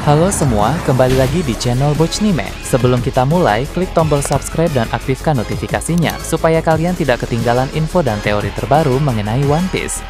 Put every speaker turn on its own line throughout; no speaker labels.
Halo semua, kembali lagi di channel Bochnime. Sebelum kita mulai, klik tombol subscribe dan aktifkan notifikasinya supaya kalian tidak ketinggalan info dan teori terbaru mengenai One Piece.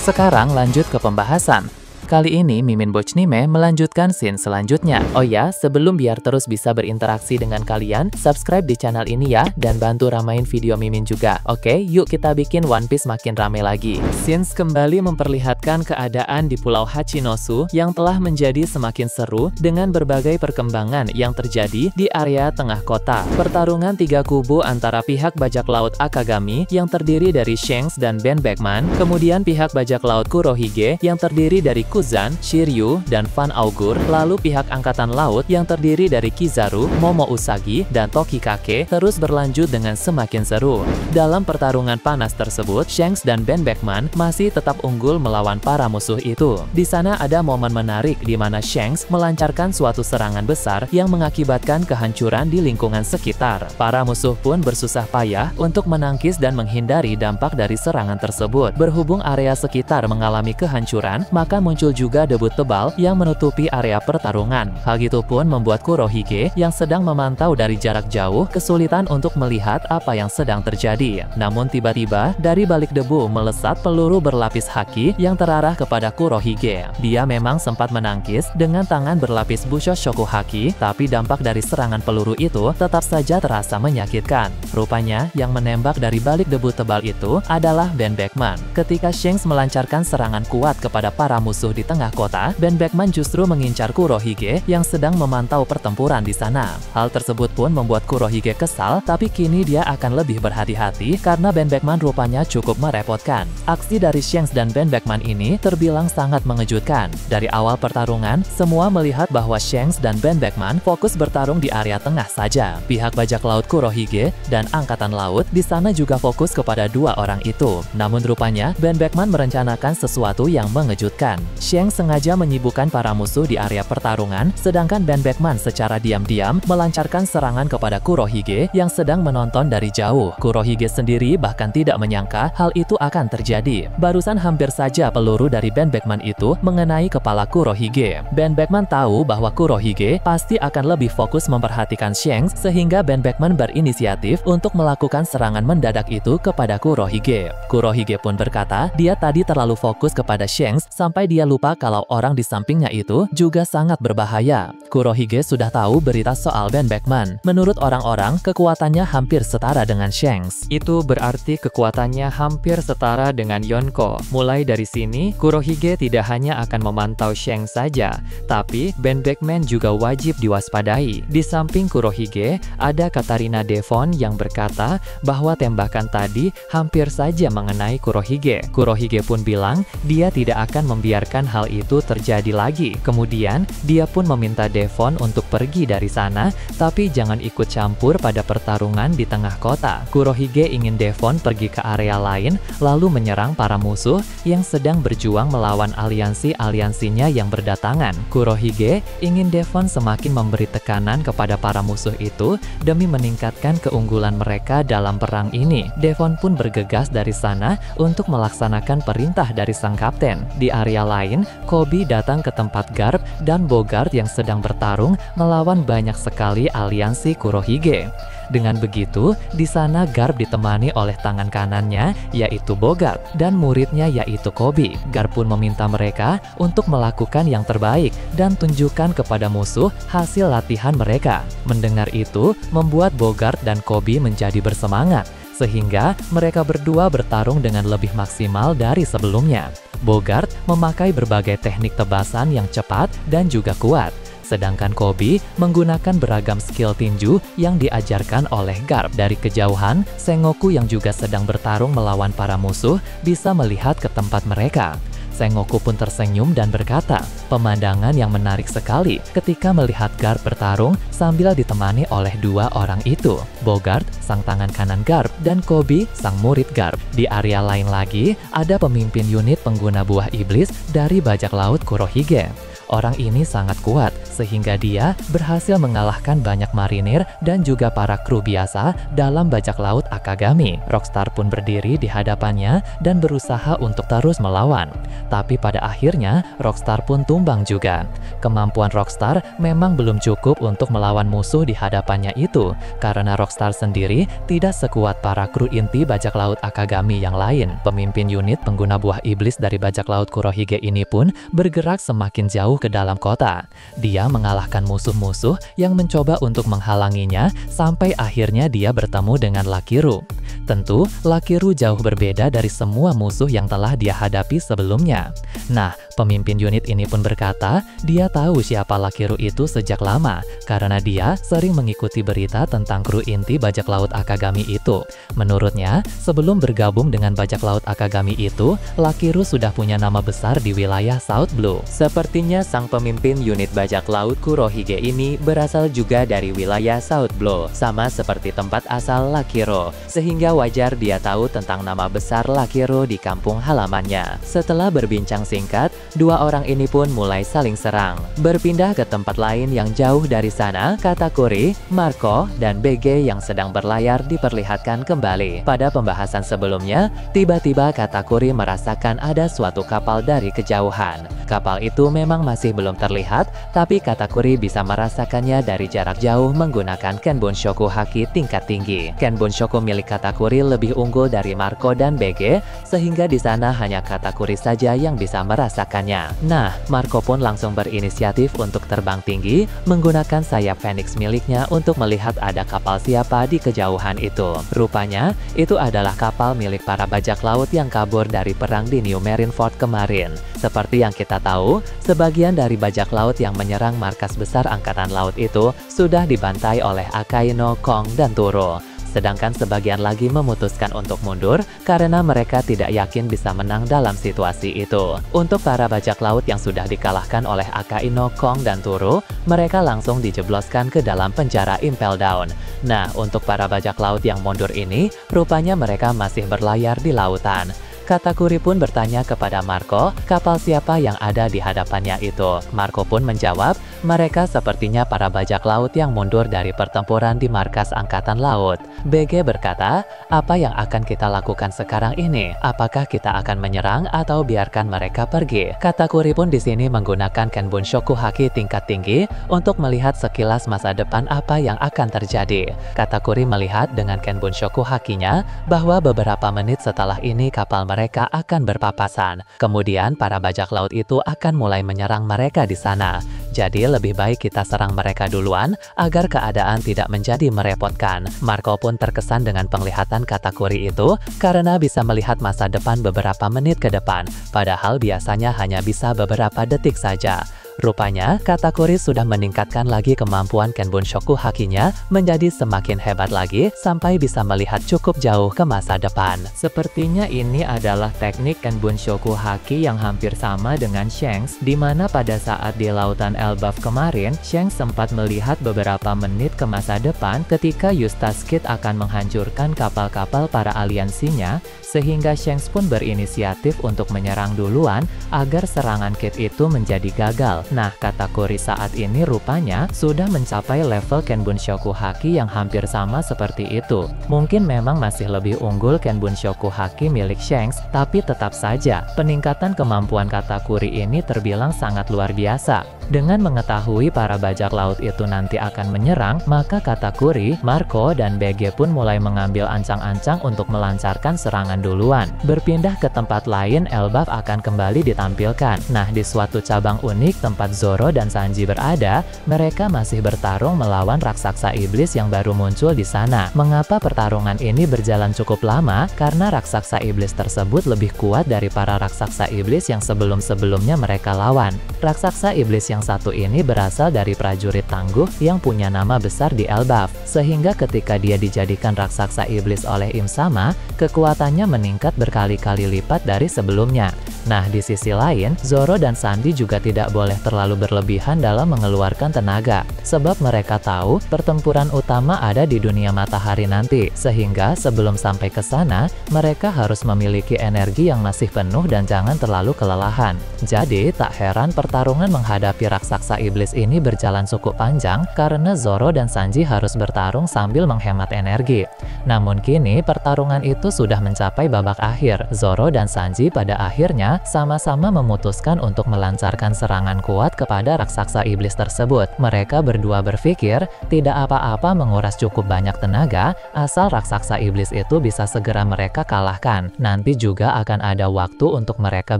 Sekarang lanjut ke pembahasan. Kali ini Mimin Bochnime melanjutkan scene selanjutnya. Oh ya, sebelum biar terus bisa berinteraksi dengan kalian, subscribe di channel ini ya, dan bantu ramain video Mimin juga. Oke, yuk kita bikin One Piece makin rame lagi. Scenes kembali memperlihatkan keadaan di Pulau Hachinosu yang telah menjadi semakin seru dengan berbagai perkembangan yang terjadi di area tengah kota. Pertarungan tiga kubu antara pihak bajak laut Akagami yang terdiri dari Shanks dan Ben Beckman, kemudian pihak bajak laut Kurohige yang terdiri dari Kuzan, Shiryu, dan Van Augur, lalu pihak angkatan laut yang terdiri dari Kizaru, Momo Usagi, dan Tokikake terus berlanjut dengan semakin seru. Dalam pertarungan panas tersebut, Shanks dan Ben Beckman masih tetap unggul melawan para musuh itu. Di sana ada momen menarik di mana Shanks melancarkan suatu serangan besar yang mengakibatkan kehancuran di lingkungan sekitar. Para musuh pun bersusah payah untuk menangkis dan menghindari dampak dari serangan tersebut. Berhubung area sekitar mengalami kehancuran, maka muncul juga debut tebal yang menutupi area pertarungan. Hal itu pun membuat Kurohige yang sedang memantau dari jarak jauh kesulitan untuk melihat apa yang sedang terjadi. Namun tiba-tiba dari balik debu melesat peluru berlapis haki yang terarah kepada Kurohige. Dia memang sempat menangkis dengan tangan berlapis Busho Shoku Haki, tapi dampak dari serangan peluru itu tetap saja terasa menyakitkan. Rupanya yang menembak dari balik debu tebal itu adalah Ben Beckman. Ketika Shanks melancarkan serangan kuat kepada para musuh di tengah kota, Ben Beckman justru mengincar Kurohige yang sedang memantau pertempuran di sana. Hal tersebut pun membuat Kurohige kesal, tapi kini dia akan lebih berhati-hati karena Ben Beckman rupanya cukup merepotkan. Aksi dari Shanks dan Ben Beckman ini terbilang sangat mengejutkan. Dari awal pertarungan, semua melihat bahwa Shanks dan Ben Beckman fokus bertarung di area tengah saja. Pihak bajak laut Kurohige dan angkatan laut di sana juga fokus kepada dua orang itu. Namun rupanya Ben Beckman merencanakan sesuatu yang mengejutkan. Shanks sengaja menyibukkan para musuh di area pertarungan, sedangkan Ben Beckman secara diam-diam melancarkan serangan kepada Kurohige yang sedang menonton dari jauh. Kurohige sendiri bahkan tidak menyangka hal itu akan terjadi. Barusan hampir saja peluru dari Ben Beckman itu mengenai kepala Kurohige. Ben Beckman tahu bahwa Kurohige pasti akan lebih fokus memperhatikan Shanks, sehingga Ben Beckman berinisiatif untuk melakukan serangan mendadak itu kepada Kurohige. Kurohige pun berkata dia tadi terlalu fokus kepada Shanks sampai dia lupa kalau orang di sampingnya itu juga sangat berbahaya. Kurohige sudah tahu berita soal Ben Beckman. Menurut orang-orang, kekuatannya hampir setara dengan Shanks. Itu berarti kekuatannya hampir setara dengan Yonko. Mulai dari sini, Kurohige tidak hanya akan memantau Shanks saja, tapi Ben Beckman juga wajib diwaspadai. Di samping Kurohige, ada Katarina Devon yang berkata bahwa tembakan tadi hampir saja mengenai Kurohige. Kurohige pun bilang dia tidak akan membiarkan hal itu terjadi lagi. Kemudian, dia pun meminta Devon untuk pergi dari sana, tapi jangan ikut campur pada pertarungan di tengah kota. Kurohige ingin Devon pergi ke area lain, lalu menyerang para musuh yang sedang berjuang melawan aliansi-aliansinya yang berdatangan. Kurohige ingin Devon semakin memberi tekanan kepada para musuh itu demi meningkatkan keunggulan mereka dalam perang ini. Devon pun bergegas dari sana untuk melaksanakan perintah dari sang kapten. Di area lain, Koby datang ke tempat Garp dan Bogart yang sedang bertarung melawan banyak sekali aliansi Kurohige. Dengan begitu, di sana Garp ditemani oleh tangan kanannya, yaitu Bogart, dan muridnya yaitu Koby. Garp pun meminta mereka untuk melakukan yang terbaik dan tunjukkan kepada musuh hasil latihan mereka. Mendengar itu, membuat Bogart dan Koby menjadi bersemangat, sehingga mereka berdua bertarung dengan lebih maksimal dari sebelumnya. Bogart memakai berbagai teknik tebasan yang cepat dan juga kuat, sedangkan Koby menggunakan beragam skill tinju yang diajarkan oleh Garp. Dari kejauhan, Sengoku yang juga sedang bertarung melawan para musuh bisa melihat ke tempat mereka. Sengoku pun tersenyum dan berkata, pemandangan yang menarik sekali ketika melihat Garp bertarung sambil ditemani oleh dua orang itu, Bogart, sang tangan kanan Garp, dan Koby, sang murid Garp. Di area lain lagi, ada pemimpin unit pengguna buah iblis dari bajak laut Kurohige. Orang ini sangat kuat, sehingga dia berhasil mengalahkan banyak marinir dan juga para kru biasa dalam bajak laut Akagami. Rockstar pun berdiri di hadapannya dan berusaha untuk terus melawan. Tapi pada akhirnya, Rockstar pun tumbang juga. Kemampuan Rockstar memang belum cukup untuk melawan musuh di hadapannya itu, karena Rockstar sendiri tidak sekuat para kru inti bajak laut Akagami yang lain. Pemimpin unit pengguna buah iblis dari bajak laut Kurohige ini pun bergerak semakin jauh ke dalam kota. Dia mengalahkan musuh-musuh yang mencoba untuk menghalanginya sampai akhirnya dia bertemu dengan Lakiru. Tentu, Lakiru jauh berbeda dari semua musuh yang telah dia hadapi sebelumnya. Nah, pemimpin unit ini pun berkata, dia tahu siapa Lakiru itu sejak lama, karena dia sering mengikuti berita tentang kru inti bajak laut Akagami itu. Menurutnya, sebelum bergabung dengan bajak laut Akagami itu, Lakiru sudah punya nama besar di wilayah South Blue. Sepertinya sang pemimpin unit bajak laut Kurohige ini berasal juga dari wilayah South Blue, sama seperti tempat asal Lakiru, sehingga wajar dia tahu tentang nama besar Lakiru di kampung halamannya. Setelah berbincang singkat, dua orang ini pun mulai saling serang. Berpindah ke tempat lain yang jauh dari sana, Katakuri, Marco, dan BG yang sedang berlayar diperlihatkan kembali. Pada pembahasan sebelumnya, tiba-tiba Katakuri merasakan ada suatu kapal dari kejauhan. Kapal itu memang masih belum terlihat, tapi Katakuri bisa merasakannya dari jarak jauh menggunakan Kenbunshoku Haki tingkat tinggi. Kenbunshoku milik Katakuri lebih unggul dari Marco dan BG, sehingga di sana hanya Katakuri saja yang bisa merasakannya. Nah, Marco pun langsung berinisiatif untuk terbang tinggi, menggunakan sayap Phoenix miliknya untuk melihat ada kapal siapa di kejauhan itu. Rupanya, itu adalah kapal milik para bajak laut yang kabur dari perang di New Marineford kemarin. Seperti yang kita tahu, sebagian dari bajak laut yang menyerang markas besar Angkatan Laut itu sudah dibantai oleh Akaino, Kong, dan Turo. Sedangkan sebagian lagi memutuskan untuk mundur karena mereka tidak yakin bisa menang dalam situasi itu. Untuk para bajak laut yang sudah dikalahkan oleh Akaino, Kong, dan Turo, mereka langsung dijebloskan ke dalam penjara Impel Down. Nah, untuk para bajak laut yang mundur ini, rupanya mereka masih berlayar di lautan. Katakuri pun bertanya kepada Marco, kapal siapa yang ada di hadapannya itu. Marco pun menjawab, mereka sepertinya para bajak laut yang mundur dari pertempuran di markas Angkatan Laut. BG berkata, apa yang akan kita lakukan sekarang ini? Apakah kita akan menyerang atau biarkan mereka pergi? Katakuri pun di sini menggunakan Kenbunshoku Haki tingkat tinggi untuk melihat sekilas masa depan apa yang akan terjadi. Katakuri melihat dengan Kenbunshoku Hakinya bahwa beberapa menit setelah ini kapal mereka akan berpapasan. Kemudian para bajak laut itu akan mulai menyerang mereka di sana. Jadi lebih baik kita serang mereka duluan agar keadaan tidak menjadi merepotkan. Marco pun terkesan dengan penglihatan Katakuri itu karena bisa melihat masa depan beberapa menit ke depan, padahal biasanya hanya bisa beberapa detik saja. Rupanya, Katakuri sudah meningkatkan lagi kemampuan Kenbunshoku Hakinya menjadi semakin hebat lagi sampai bisa melihat cukup jauh ke masa depan. Sepertinya ini adalah teknik Kenbunshoku Haki yang hampir sama dengan Shanks, di mana pada saat di Lautan Elbaf kemarin, Shanks sempat melihat beberapa menit ke masa depan ketika Eustace Kid akan menghancurkan kapal-kapal para aliansinya, sehingga Shanks pun berinisiatif untuk menyerang duluan agar serangan Kid itu menjadi gagal. Nah, Katakuri saat ini rupanya sudah mencapai level Kenbunshoku Haki yang hampir sama seperti itu. Mungkin memang masih lebih unggul Kenbunshoku Haki milik Shanks, tapi tetap saja peningkatan kemampuan Katakuri ini terbilang sangat luar biasa. Dengan mengetahui para bajak laut itu nanti akan menyerang, maka Katakuri, Marco, dan BG pun mulai mengambil ancang-ancang untuk melancarkan serangan duluan. Berpindah ke tempat lain, Elbaf akan kembali ditampilkan. Nah, di suatu cabang unik tempat Zoro dan Sanji berada, mereka masih bertarung melawan raksasa iblis yang baru muncul di sana. Mengapa pertarungan ini berjalan cukup lama? Karena raksasa iblis tersebut lebih kuat dari para raksasa iblis yang sebelum-sebelumnya mereka lawan. Raksasa iblis yang satu ini berasal dari prajurit tangguh yang punya nama besar di Elbaf, sehingga ketika dia dijadikan raksasa iblis oleh Im Sama, kekuatannya meningkat berkali-kali lipat dari sebelumnya. Nah, di sisi lain, Zoro dan Sandy juga tidak boleh terlalu berlebihan dalam mengeluarkan tenaga, sebab mereka tahu pertempuran utama ada di dunia matahari nanti, sehingga sebelum sampai ke sana, mereka harus memiliki energi yang masih penuh dan jangan terlalu kelelahan. Jadi, tak heran pertarungan menghadapi raksasa iblis ini berjalan cukup panjang karena Zoro dan Sanji harus bertarung sambil menghemat energi. Namun kini, pertarungan itu sudah mencapai babak akhir. Zoro dan Sanji pada akhirnya sama-sama memutuskan untuk melancarkan serangan kuat kepada raksasa iblis tersebut. Mereka berdua berpikir, tidak apa-apa menguras cukup banyak tenaga, asal raksasa iblis itu bisa segera mereka kalahkan. Nanti juga akan ada waktu untuk mereka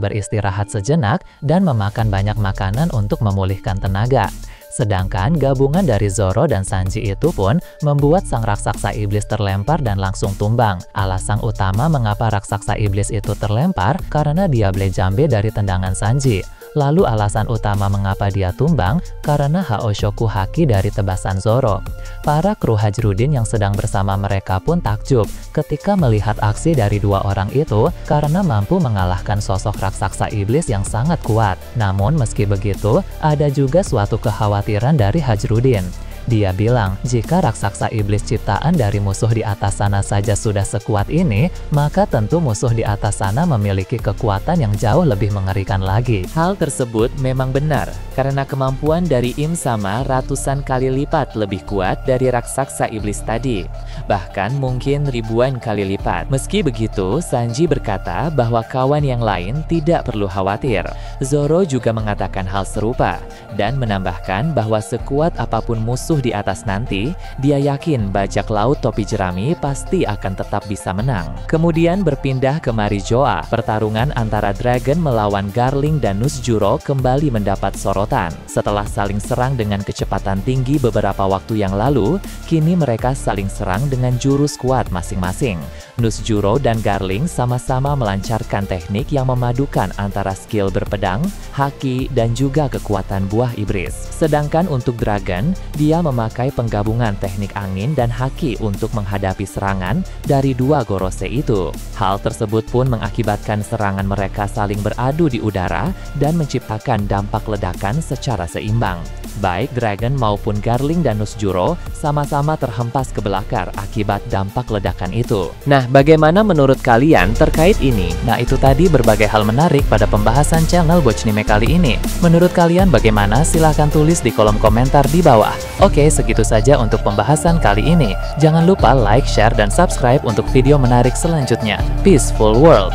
beristirahat sejenak dan memakan banyak makanan untuk memulihkan tenaga. Sedangkan gabungan dari Zoro dan Sanji itu pun membuat sang raksasa iblis terlempar dan langsung tumbang. Alasan utama mengapa raksasa iblis itu terlempar karena dia Jambe dari tendangan Sanji. Lalu alasan utama mengapa dia tumbang karena Haoshoku Haki dari tebasan Zoro. Para kru Hajrudin yang sedang bersama mereka pun takjub ketika melihat aksi dari dua orang itu karena mampu mengalahkan sosok raksasa iblis yang sangat kuat. Namun meski begitu, ada juga suatu kekhawatiran dari Hajrudin. Dia bilang, jika raksasa iblis ciptaan dari musuh di atas sana saja sudah sekuat ini, maka tentu musuh di atas sana memiliki kekuatan yang jauh lebih mengerikan lagi. Hal tersebut memang benar, karena kemampuan dari Im Sama ratusan kali lipat lebih kuat dari raksasa iblis tadi. Bahkan mungkin ribuan kali lipat. Meski begitu, Sanji berkata bahwa kawan yang lain tidak perlu khawatir. Zoro juga mengatakan hal serupa, dan menambahkan bahwa sekuat apapun musuh di atas nanti, dia yakin bajak laut topi jerami pasti akan tetap bisa menang. Kemudian berpindah ke Marijoa, pertarungan antara Dragon melawan Garling dan Nusjuro kembali mendapat sorotan. Setelah saling serang dengan kecepatan tinggi beberapa waktu yang lalu, kini mereka saling serang dengan jurus kuat masing-masing. Nusjuro dan Garling sama-sama melancarkan teknik yang memadukan antara skill berpedang, haki, dan juga kekuatan buah iblis. Sedangkan untuk Dragon, dia memakai penggabungan teknik angin dan haki untuk menghadapi serangan dari dua gorose itu. Hal tersebut pun mengakibatkan serangan mereka saling beradu di udara dan menciptakan dampak ledakan secara seimbang. Baik Dragon maupun Garling dan Nusjuro sama-sama terhempas ke belakang akibat dampak ledakan itu. Nah, bagaimana menurut kalian terkait ini? Nah, itu tadi berbagai hal menarik pada pembahasan channel Bochnime kali ini. Menurut kalian bagaimana? Silahkan tulis di kolom komentar di bawah. Oke, segitu saja untuk pembahasan kali ini. Jangan lupa like, share, dan subscribe untuk video menarik selanjutnya. Peaceful World!